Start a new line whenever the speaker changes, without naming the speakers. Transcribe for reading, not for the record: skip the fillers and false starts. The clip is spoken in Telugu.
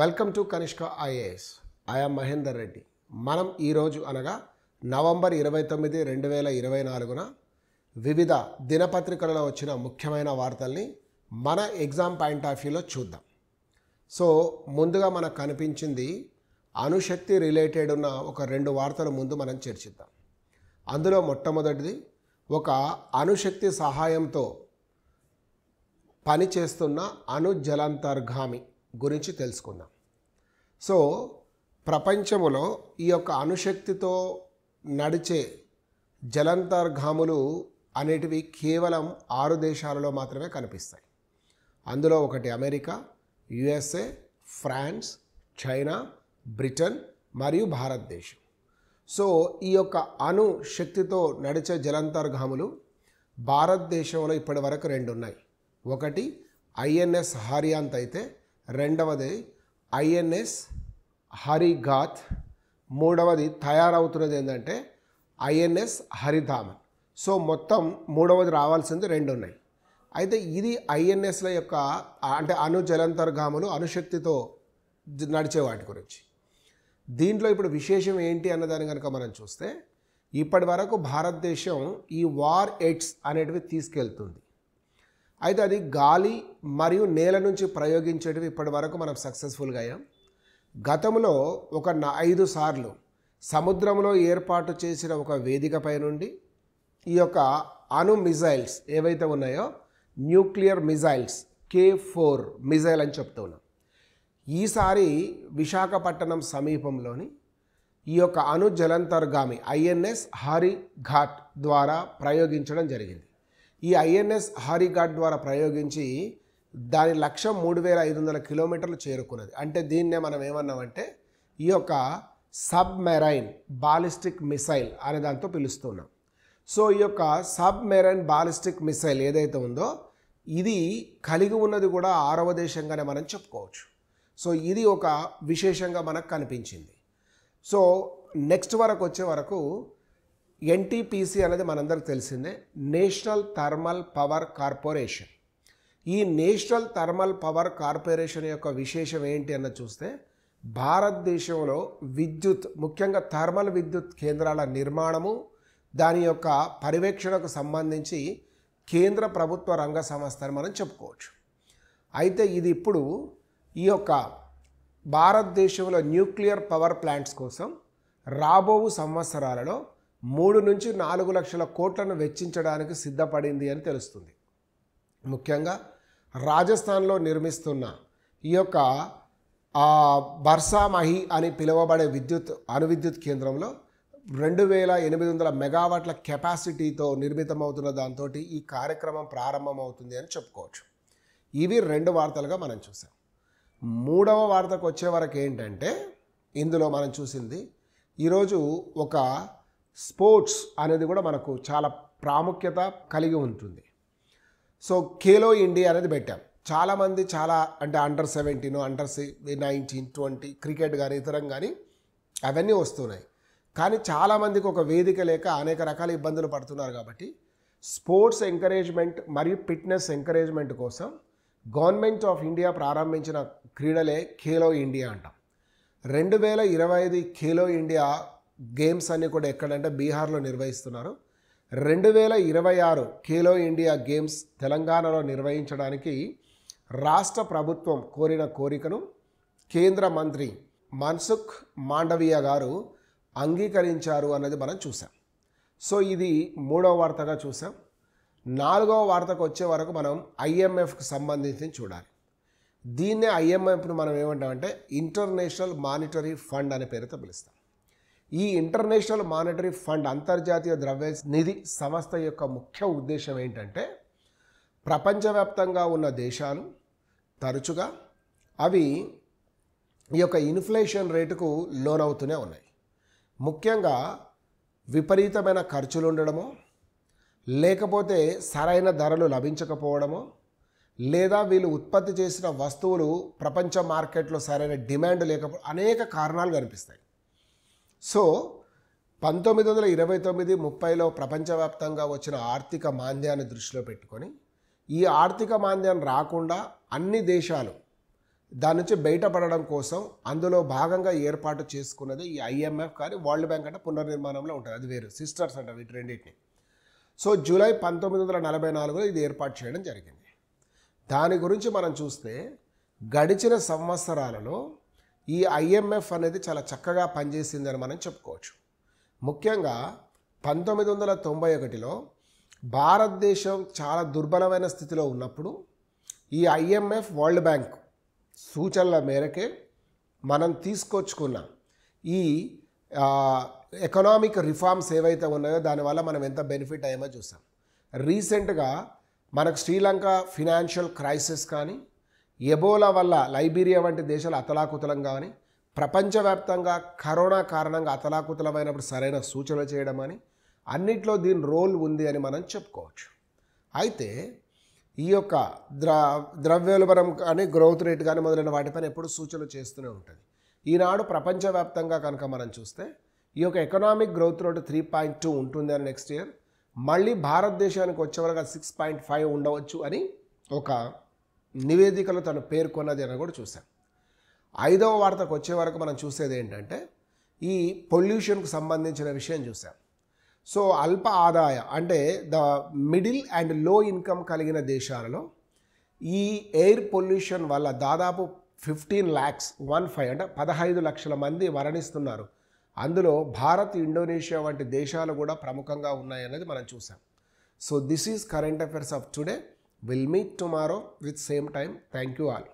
Welcome to Kanishka IAS. I'm Mahender Reddy. మనం ఈరోజు అనగా నవంబర్ 29, 2024న వివిధ దినపత్రికలలో వచ్చిన ముఖ్యమైన వార్తల్ని మన ఎగ్జామ్ పాయింట్ ఆఫ్ వ్యూలో చూద్దాం. సో ముందుగా మనకు కనిపించింది అణుశక్తి రిలేటెడ్ ఉన్న ఒక 2 వార్తల ముందు మనం చర్చిద్దాం. అందులో మొట్టమొదటిది ఒక అణుశక్తి సహాయంతో పనిచేస్తున్న అణు జలాంతర్గామి గురించి తెలుసుకుందాం. సో ప్రపంచంలో ఈ యొక్క అణుశక్తితో నడిచే జలాంతర్గాములు అనేటివి కేవలం 6 దేశాలలో మాత్రమే కనిపిస్తాయి. అందులో ఒకటి America, USA, France, China, Britain మరియు భారతదేశం. సో ఈ యొక్క అణు శక్తితో నడిచే జలాంతర్గాములు భారతదేశంలో ఇప్పటి వరకు 2 ఉన్నాయి. ఒకటి ఐఎన్ఎస్ హరియాంత్ అయితే రెండవది ఐఎన్ఎస్ హరిఘాత్, మూడవది తయారవుతున్నది ఏంటంటే ఐఎన్ఎస్ హరిధామన్. సో మొత్తం మూడవది రావాల్సింది 2 ఉన్నాయి. అయితే ఇది ఐఎన్ఎస్ల యొక్క అంటే అణు జలాంతర్గాములు అణుశక్తితో నడిచే వాటి గురించి. దీంట్లో ఇప్పుడు విశేషం ఏంటి అన్నదాన్ని కనుక మనం చూస్తే ఇప్పటి వరకు భారతదేశం ఈ వార్ ఎయిడ్స్ అనేటివి తీసుకెళ్తుంది. అయితే అది గాలి మరియు నేల నుంచి ప్రయోగించేటివి ఇప్పటి వరకు మనం సక్సెస్ఫుల్గా అయ్యాం. గతంలో ఒక 5 సార్లు సముద్రంలో ఏర్పాటు చేసిన ఒక వేదికపై నుండి ఈ యొక్క అణు మిజైల్స్ ఏవైతే ఉన్నాయో న్యూక్లియర్ మిజైల్స్ K4 మిజైల్ అని చెప్తూ ఉన్నాం. ఈసారి విశాఖపట్నం సమీపంలోని ఈ యొక్క అణు జలాంతర్గామి ఐఎన్ఎస్ హరిఘాట్ ద్వారా ప్రయోగించడం జరిగింది. ఈ ఐఎన్ఎస్ హరిఘాట్ ద్వారా ప్రయోగించి దాని లక్ష్యం 3500 కిలోమీటర్లు చేరుకున్నది. అంటే దీన్నే మనం ఏమన్నామంటే ఈ యొక్క సబ్మెరైన్ బాలిస్టిక్ మిసైల్ అనే దాంతో పిలుస్తున్నాం. సో ఈ యొక్క సబ్మెరైన్ బాలిస్టిక్ మిసైల్ ఏదైతే ఉందో ఇది కలిగి ఉన్నది కూడా 6వ దేశంగానే మనం చెప్పుకోవచ్చు. సో ఇది ఒక విశేషంగా మనకు కనిపించింది. సో నెక్స్ట్ వరకు వచ్చే వరకు ఎన్టీపీసీ అనేది మనందరికి తెలిసిందే, నేషనల్ థర్మల్ పవర్ కార్పొరేషన్. ఈ నేషనల్ థర్మల్ పవర్ కార్పొరేషన్ యొక్క విశేషం ఏంటి అన్న చూస్తే భారతదేశంలో విద్యుత్, ముఖ్యంగా థర్మల్ విద్యుత్ కేంద్రాల నిర్మాణము దాని యొక్క పర్యవేక్షణకు సంబంధించి కేంద్ర ప్రభుత్వ రంగ సంస్థ అని మనం చెప్పుకోవచ్చు. అయితే ఇది ఇప్పుడు ఈ యొక్క భారతదేశంలో న్యూక్లియర్ పవర్ ప్లాంట్స్ కోసం రాబో సంవత్సరాలలో 3 నుంచి 4 లక్షల కోట్లను వెచ్చించడానికి సిద్ధపడింది అని తెలుస్తుంది. ముఖ్యంగా రాజస్థాన్లో నిర్మిస్తున్న ఈ యొక్క బర్సామహి అని పిలువబడే అణు విద్యుత్ కేంద్రంలో 2800 మెగావాట్ల కెపాసిటీతో నిర్మితమవుతున్న దాంతో ఈ కార్యక్రమం ప్రారంభమవుతుంది అని చెప్పుకోవచ్చు. ఇవి 2 వార్తలుగా మనం చూసాం. 3వ వార్తకు వచ్చే వరకు ఏంటంటే ఇందులో మనం చూసింది ఈరోజు ఒక స్పోర్ట్స్ అనేది కూడా మనకు చాలా ప్రాముఖ్యత కలిగి ఉంటుంది. సో ఖేలో ఇండియా అనేది పెట్టాం. చాలామంది అంటే అండర్ 17, అండర్ 19, 20 క్రికెట్ కానీ ఇతరం కానీ అవన్నీ వస్తున్నాయి. కానీ చాలామందికి ఒక వేదిక లేక అనేక రకాల ఇబ్బందులు పడుతున్నారు. కాబట్టి స్పోర్ట్స్ ఎంకరేజ్మెంట్ మరియు ఫిట్నెస్ ఎంకరేజ్మెంట్ కోసం గవర్నమెంట్ ఆఫ్ ఇండియా ప్రారంభించిన క్రీడలే ఖేలో ఇండియా అంటాం. 2025 ఖేలో ఇండియా గేమ్స్ అన్నీ కూడా ఎక్కడంటే బీహార్లో నిర్వహిస్తున్నారు. 2026 ఖేలో ఇండియా గేమ్స్ తెలంగాణలో నిర్వహించడానికి రాష్ట్ర ప్రభుత్వం కోరిన కోరికను కేంద్ర మంత్రి మన్సుఖ్ మాండవీయ గారు అంగీకరించారు అన్నది మనం చూసాం. సో ఇది 3వ వార్తగా చూసాం. 4వ వార్తకు వచ్చే వరకు మనం IMFకి సంబంధించి చూడాలి. దీన్నే IMFను మనం ఏమంటామంటే ఇంటర్నేషనల్ మానిటరీ ఫండ్ అనే పేరుతో పిలుస్తాం. ఈ ఇంటర్నేషనల్ మానిటరీ ఫండ్ అంతర్జాతీయ ద్రవ్య నిధి సంస్థ యొక్క ముఖ్య ఉద్దేశం ఏంటంటే ప్రపంచవ్యాప్తంగా ఉన్న దేశాలు తరచుగా అవి ఈ యొక్క ఇన్ఫ్లేషన్ రేటుకు లోనవుతూనే ఉన్నాయి. ముఖ్యంగా విపరీతమైన ఖర్చులు ఉండడమో, లేకపోతే సరైన ధరలు లభించకపోవడమో, లేదా వీళ్ళు ఉత్పత్తి చేసిన వస్తువులు ప్రపంచ మార్కెట్లో సరైన డిమాండ్ లేకపోవడం అనేక కారణాలు కనిపిస్తాయి. సో 1929-30లో ప్రపంచవ్యాప్తంగా వచ్చిన ఆర్థిక మాంద్యాన్ని దృష్టిలో పెట్టుకొని ఈ ఆర్థిక మాంద్యం రాకుండా అన్ని దేశాలు దాని నుంచి బయటపడడం కోసం అందులో భాగంగా ఏర్పాటు చేసుకున్నది ఈ IMF, కానీ వరల్డ్ బ్యాంక్ అంటే పునర్నిర్మాణంలో ఉంటుంది, అది వేరు, సిస్టర్స్ అంటారు వీటి రెండింటిని. సో జూలై 1944లో ఇది ఏర్పాటు చేయడం జరిగింది. దాని గురించి మనం చూస్తే గడిచిన సంవత్సరాలలో ఈ IMF అనేది చాలా చక్కగా పనిచేసిందని మనం చెప్పుకోవచ్చు. ముఖ్యంగా 1991లో భారతదేశం చాలా దుర్బలమైన స్థితిలో ఉన్నప్పుడు ఈ IMF, వరల్డ్ బ్యాంక్ సూచనల మేరకే మనం తీసుకొచ్చుకున్న ఈ ఎకనామిక్ రిఫార్మ్స్ ఏవైతే ఉన్నాయో దానివల్ల మనం ఎంత బెనిఫిట్ అయ్యామో చూసాం. రీసెంట్గా మనకు శ్రీలంక ఫినాన్షియల్ క్రైసిస్ కానీ, ఎబోలా వల్ల లైబీరియా వంటి దేశాలు అతలాకుతలం కానీ, ప్రపంచవ్యాప్తంగా కరోనా కారణంగా అతలాకుతలమైనప్పుడు సరైన సూచనలు చేయడం అని, అన్నిట్లో దీని రోల్ ఉంది అని మనం చెప్పుకోవచ్చు. అయితే ఈ యొక్క ద్రవ్యోల్బణం కానీ, గ్రోత్ రేట్ కానీ మొదలైన వాటిపైన ఎప్పుడు సూచనలు చేస్తూనే ఉంటుంది. ఈనాడు ప్రపంచవ్యాప్తంగా కనుక మనం చూస్తే ఈ యొక్క ఎకనామిక్ గ్రోత్ రేట్ 3.2 ఉంటుంది అని నెక్స్ట్ ఇయర్, మళ్ళీ భారతదేశానికి వచ్చేవరకు 6.5 ఉండవచ్చు అని ఒక నివేదికలో తను పేర్కొన్నది అని కూడా చూసాం. 5వ వార్తకు వచ్చే వరకు మనం చూసేది ఏంటంటే ఈ పొల్యూషన్కు సంబంధించిన విషయం చూసాం. సో అల్ప ఆదాయ అంటే ద మిడిల్ అండ్ లో ఇన్కమ్ కలిగిన దేశాలలో ఈ ఎయిర్ పొల్యూషన్ వల్ల దాదాపు 15 lakhs అంటే 15 లక్షల మంది మరణిస్తున్నారు. అందులో భారత్, ఇండోనేషియా వంటి దేశాలు కూడా ప్రముఖంగా ఉన్నాయనేది మనం చూసాం. So this is current affairs of today. Will meet tomorrow with same time. Thank you all.